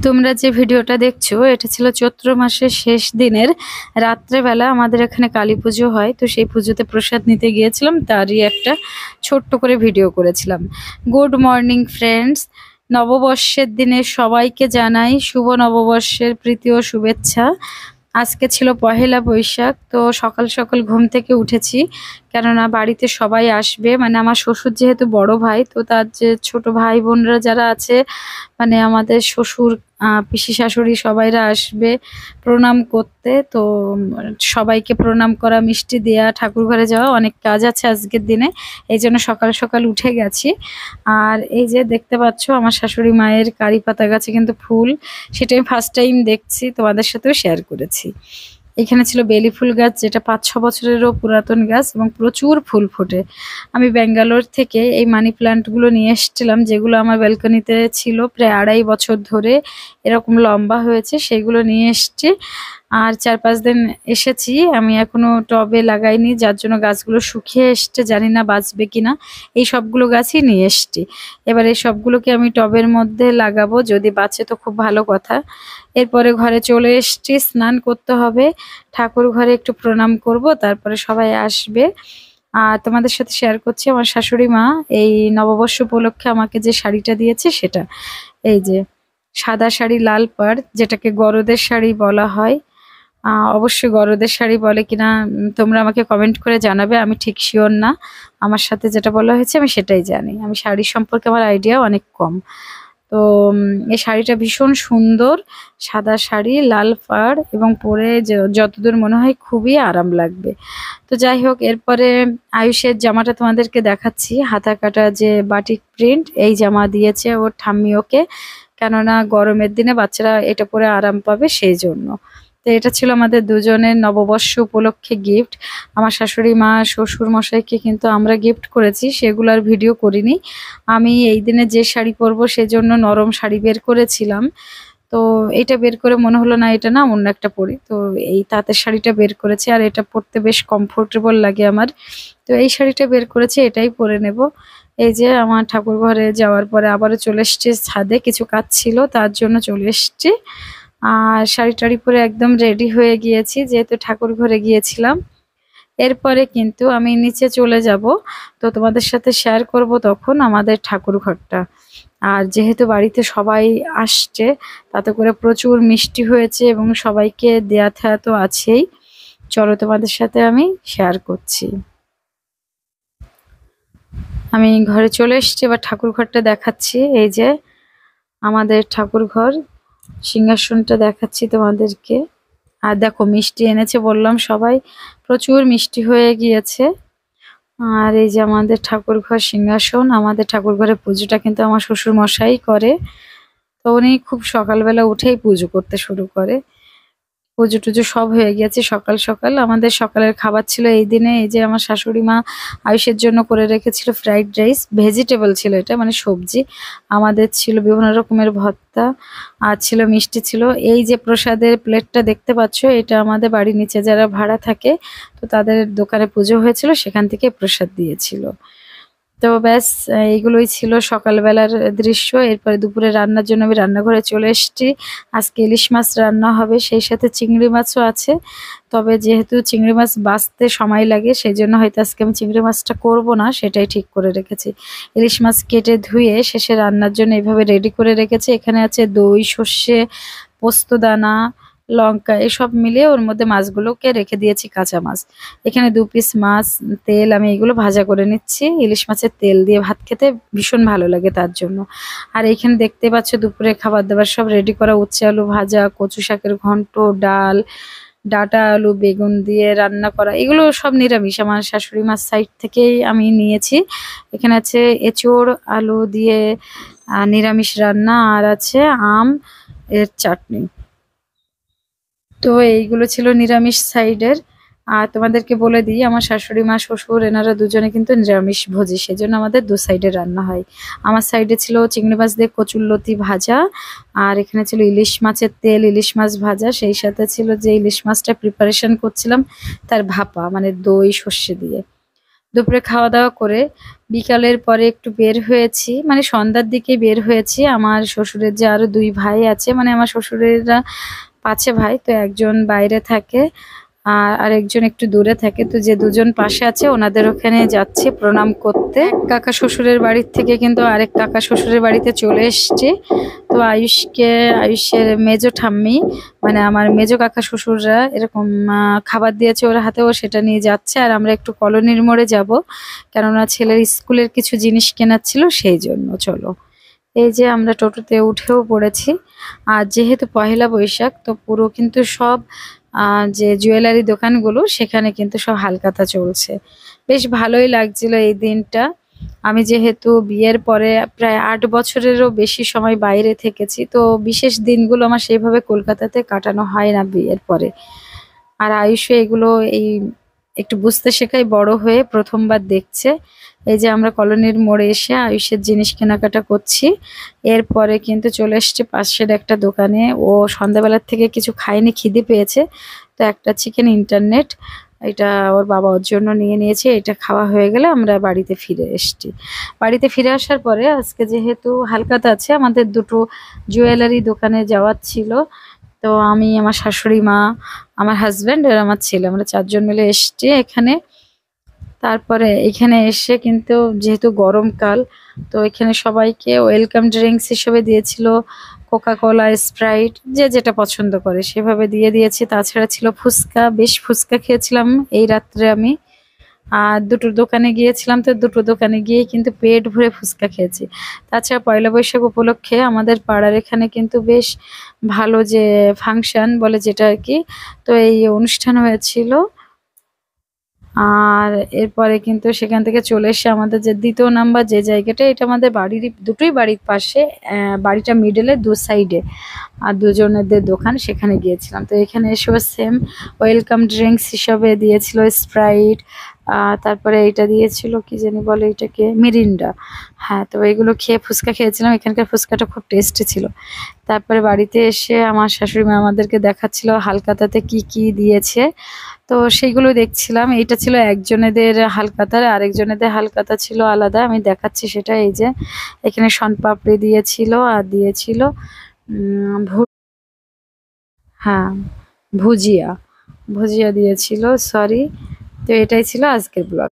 তোমরা যে ভিডিওটা দেখছো এটা ছিল চৈত্র মাসের শেষ দিনের রাত্রেবেলা আমাদের এখানে কালী পুজো হয়। তো সেই পুজোতে প্রসাদ নিতে গিয়েছিলাম, তারই একটা ছোট্ট করে ভিডিও করেছিলাম। গুড মর্নিং ফ্রেন্ডস, নববর্ষের দিনে সবাইকে জানাই শুভ নববর্ষের প্রীতি ও শুভেচ্ছা। আজকে ছিল পহেলা বৈশাখ, তো সকাল সকাল ঘুম থেকে উঠেছি, কেননা বাড়িতে সবাই আসবে। মানে আমার শ্বশুর যেহেতু বড় ভাই, তো তার যে ছোট ভাই বোনরা যারা আছে, মানে আমাদের শ্বশুর পিসি শাশুড়ি সবাইরা আসবে প্রণাম করতে। তো সবাইকে প্রণাম করা, মিষ্টি দেয়া, ঠাকুর ঘরে যাওয়া, অনেক কাজ আছে আজকের দিনে। এই জন্য সকাল সকাল উঠে গেছি। আর এই যে দেখতে পাচ্ছ আমার শাশুড়ি মায়ের কারি পাতা গাছে কিন্তু ফুল, সেটা আমি ফার্স্ট টাইম দেখছি, তোমাদের সাথেও শেয়ার করেছি। এখানে ছিল বেলি ফুল গাছ, যেটা ৫-৬ বছরেরও পুরাতন গাছ এবং প্রচুর ফুল ফোটে। আমি ব্যাঙ্গালোর থেকে এই মানি প্ল্যান্টগুলো নিয়ে এসেছিলাম, যেগুলো আমার ব্যালকনিতে ছিল প্রায় ২.৫ বছর ধরে, এরকম লম্বা হয়েছে, সেগুলো নিয়ে এসছি। আর ৪-৫ দিন এসেছি, আমি এখনো টবে লাগাইনি, যার জন্য গাছগুলো শুকিয়ে এসছে, জানি না বাঁচবে কিনা। এই সবগুলো গাছই নিয়ে এসছি। এবার এই সবগুলোকে আমি টবের মধ্যে লাগাবো, যদি বাঁচে তো খুব ভালো কথা। এরপরে ঘরে চলে এসছি, স্নান করতে হবে, ঠাকুর ঘরে একটু প্রণাম করব, তারপরে সবাই আসবে। আর তোমাদের সাথে শেয়ার করছি আমার শাশুড়ি মা এই নববর্ষ উপলক্ষে আমাকে যে শাড়িটা দিয়েছে সেটা। এই যে সাদা শাড়ি, লাল পাড়, যেটাকে গরদের শাড়ি বলা হয়। অবশ্যই গরদের শাড়ি বলে কিনা তোমরা আমাকে কমেন্ট করে জানাবে, আমি ঠিক শিওর না। আমার সাথে যেটা বলা হয়েছে আমি সেটাই জানি, আমি শাড়ি সম্পর্কে আমার আইডিয়া অনেক কম। তো এই শাড়িটা ভীষণ সুন্দর, সাদা শাড়ি, লাল পাড়, এবং পরে যতদূর মনে হয় খুবই আরাম লাগবে। তো যাই হোক, এরপরে আয়ুষের জামাটা তোমাদেরকে দেখাচ্ছি, হাতা কাটা যে বাটিক প্রিন্ট, এই জামা দিয়েছে ওর ঠাম্মি ওকে, কেননা গরমের দিনে বাচ্চারা এটা পরে আরাম পাবে সেই জন্য। তো এটা ছিল আমাদের দুজনের নববর্ষ উপলক্ষে গিফট। আমার শাশুড়ি মা, শ্বশুর মশাইকে কিন্তু আমরা গিফট করেছি, সেগুলো আর ভিডিও করিনি। আমি এই দিনে যে শাড়ি পরবো সেজন্য নরম শাড়ি বের করেছিলাম, তো এইটা বের করে মনে হলো না এটা না, অন্য একটা পরি, তো এই তাঁতের শাড়িটা বের করেছি, আর এটা পরতে বেশ কমফোর্টেবল লাগে আমার। তো এই শাড়িটা বের করেছি, এটাই পরে নেব। এই যে আমার ঠাকুর ঘরে যাওয়ার পরে আবারও চলে এসছি ছাদে, কিছু কাজ ছিল তার জন্য চলে এসছি। আর শাড়ি টাড়ি পরে একদম রেডি হয়ে গিয়েছি, যেহেতু ঠাকুর ঘরে গিয়েছিলাম। এরপরে কিন্তু আমি নিচে চলে যাব, তো তোমাদের সাথে শেয়ার করব তখন আমাদের ঠাকুর ঘরটা। আর যেহেতু বাড়িতে সবাই আসছে, তাতে করে প্রচুর মিষ্টি হয়েছে এবং সবাইকে দেয়া থেয়া তো আছেই। চলো তোমাদের সাথে আমি শেয়ার করছি। আমি ঘরে চলে এসেছি, এবার ঠাকুর ঘরটা দেখাচ্ছি। এই যে আমাদের ঠাকুর ঘর, সিংহাসনটা দেখাচ্ছি তোমাদেরকে। আর দেখো মিষ্টি এনেছে বললাম, সবাই প্রচুর মিষ্টি হয়ে গিয়েছে। আর এই যে আমাদের ঠাকুর ঘর, সিংহাসন। আমাদের ঠাকুর ঘরে পুজোটা কিন্তু আমার শ্বশুর মশাই করে, তো উনি খুব সকালবেলা উঠেই পুজো করতে শুরু করে। পুজো টুজো সব হয়ে গেছে সকাল সকাল। আমাদের সকালের খাবার ছিল এই দিনে, এই যে আমার শাশুড়ি মা আয়ুষের জন্য করে রেখেছিল ফ্রাইড রাইস, ভেজিটেবল ছিল এটা, মানে সবজি। আমাদের ছিল বিভিন্ন রকমের ভর্তা, আর ছিল মিষ্টি ছিল। এই যে প্রসাদের প্লেটটা দেখতে পাচ্ছ, এটা আমাদের বাড়ির নিচে যারা ভাড়া থাকে, তো তাদের দোকানে পুজো হয়েছিল, সেখান থেকে প্রসাদ দিয়েছিল। তো ব্যাস, এইগুলোই ছিল সকালবেলার দৃশ্য। এরপরে দুপুরে রান্নার জন্য আমি রান্নাঘরে চলে এসেছি। আজকে ইলিশ মাছ রান্না হবে, সেই সাথে চিংড়ি মাছও আছে। তবে যেহেতু চিংড়ি মাছ বাছতে সময় লাগে, সেই জন্য হয়তো আজকে আমি চিংড়ি মাছটা করব না, সেটাই ঠিক করে রেখেছি। ইলিশ মাছ কেটে ধুয়ে শেষে রান্নার জন্য এভাবে রেডি করে রেখেছি। এখানে আছে দই, সর্ষে, পোস্তদানা, লঙ্কা, এসব মিলিয়ে ওর মধ্যে মাছগুলোকে রেখে দিয়েছি, কাঁচা মাছ। এখানে 2 পিস মাছ, তেল, আমি এগুলো ভাজা করে নিচ্ছি। ইলিশ মাছের তেল দিয়ে ভাত খেতে ভীষণ ভালো লাগে তার জন্য। আর এইখানে দেখতে পাচ্ছ দুপুরে খাবার দাবার সব রেডি করা, উচ্ছে আলু ভাজা, কচু শাকের ঘন্ট, ডাল, ডাঁটা আলু বেগুন দিয়ে রান্না করা, এগুলো সব নিরামিষ। আমার শাশুড়ি মার সাইড থেকেই আমি নিয়েছি। এখানে আছে এঁচোড় আলু দিয়ে নিরামিষ রান্না, আর আছে আম এর চাটনি। তো এইগুলো ছিল নিরামিষ সাইডের। আর তোমাদেরকে বলে দিই, আমার শাশুড়ি মা, শ্বশুর, এনারা দুজনে কিন্তু নিরামিষ ভোজী, সেজন্য আমাদের 2 সাইডে রান্না হয়। আমার সাইডে ছিল চিংড়ি মাছ দিয়ে কচুরলতি ভাজা, আর এখানে ছিল ইলিশ মাছের তেল, ইলিশ মাছ ভাজা, সেই সাথে ছিল যে ইলিশ মাছটা প্রিপারেশন করছিলাম তার ভাপা, মানে দই সর্ষে দিয়ে। দুপুরে খাওয়া দাওয়া করে বিকালের পরে একটু বের হয়েছি, মানে সন্ধ্যার দিকে বের হয়েছি। আমার শ্বশুরের যে আরো 2 ভাই আছে, মানে আমার শ্বশুরেরা 5 ভাই, তো একজন বাইরে থাকে আর আরেকজন একটু দূরে থাকে। তো যে দুজন পাশে আছে ওনাদের ওখানে যাচ্ছি প্রণাম করতে। কাকা শ্বশুরের বাড়ির থেকে কিন্তু আরেক কাকা শ্বশুরের বাড়িতে চলে এসেছি। তো আয়ুষের মেজো ঠাম্মি, মানে আমার মেজো কাকা শ্বশুররা এরকম খাবার দিয়েছে ওর হাতে, ও সেটা নিয়ে যাচ্ছে। আর আমরা একটু কলোনির মোড়ে যাব, কেননা ছেলের স্কুলের কিছু জিনিস কেনার ছিল, সেই জন্য। চলো, এই যে আমরা টোটোতে উঠেও পড়েছি। আর যেহেতু পহেলা বৈশাখ, তো পুরো কিন্তু সব যে জুয়েলারি দোকানগুলো সেখানে কিন্তু সব হালখাতা চলছে। বেশ ভালোই লাগছিল এই দিনটা। আমি যেহেতু বিয়ের পরে প্রায় 8 বছরেরও বেশি সময় বাইরে থেকেছি, তো বিশেষ দিনগুলো আমার সেইভাবে কলকাতাতে কাটানো হয় না বিয়ের পরে। আর আয়ুষও এগুলো এই একটু বুঝতে শেখায় বড় হয়ে প্রথমবার দেখছে। এই যে আমরা কলোনির মোড়ে এসে আয়ুষের জিনিস কেনাকাটা করছি। এরপরে কিন্তু চলে এসছে পাশের একটা দোকানে। ও সন্ধ্যাবেলার থেকে কিছু খায়নি, খিদে পেয়েছে। তো একটা চিকেন ইন্টারনেট, এটা ওর বাবা ওর জন্য নিয়ে নিয়েছে। এটা খাওয়া হয়ে গেলে আমরা বাড়িতে ফিরে এসছি। বাড়িতে ফিরে আসার পরে আজকে যেহেতু হালখাতা আছে, আমাদের দুটো জুয়েলারি দোকানে যাওয়ার ছিল। তো আমি, আমার শাশুড়ি মা, আমার হাজব্যান্ড আর আমার ছেলে, আমরা 4 জন মিলে এসছি এখানে। তারপরে এখানে এসে কিন্তু যেহেতু গরমকাল, তো এখানে সবাইকে ওয়েলকাম ড্রিঙ্কস হিসেবে দিয়েছিল কোকা কোলা, স্প্রাইট, যে যেটা পছন্দ করে সেভাবে দিয়ে দিয়েছে। তাছাড়া ছিল ফুচকা, বেশ ফুচকা খেয়েছিলাম এই রাত্রে আমি। আর দুটো দোকানে গিয়েছিলাম, তো দুটো দোকানে গিয়ে কিন্তু পেট ভরে ফুচকা খেয়েছি। তাছাড়া পয়লা বৈশাখ উপলক্ষে আমাদের পাড়ার এখানে কিন্তু বেশ ভালো যে ফাংশন বলে যেটা আর কি, তো এই অনুষ্ঠান হয়েছিল। আর এরপরে কিন্তু সেখান থেকে চলে এসে আমাদের যে 2য় নাম্বার যে জায়গাটা, এটা আমাদের বাড়িরই, দুটোই বাড়ির পাশে, বাড়িটা মিডলে 2 সাইডে, আর দুজনেদের দোকান, সেখানে গিয়েছিলাম। তো এখানে এসেও সেম ওয়েলকাম ড্রিঙ্কস হিসাবে দিয়েছিল স্প্রাইট, তারপরে এটা দিয়েছিল কি জানি বলে এটাকে, মিরিন্ডা। হ্যাঁ, তো এইগুলো খেয়ে ফুচকা খেয়েছিলাম। এখানকার ফুচকাটা খুব টেস্টি ছিল। তারপরে বাড়িতে এসে আমার শাশুড়ি মা আমাদেরকে দেখাচ্ছিল হালখাতাতে কি কি দিয়েছে, তো সেইগুলো দেখছিলাম। এইটা ছিল একজনেদের হালখাতার, আরেকজনেদের হালখাতা ছিল আলাদা, আমি দেখাচ্ছি সেটা। এই যে এখানে শনপাপড়ি দিয়েছিল, আর দিয়েছিল হ্যাঁ, ভুজিয়া ভুজিয়া দিয়েছিল, সরি। তো এটাই ছিল আজকের ব্লগ।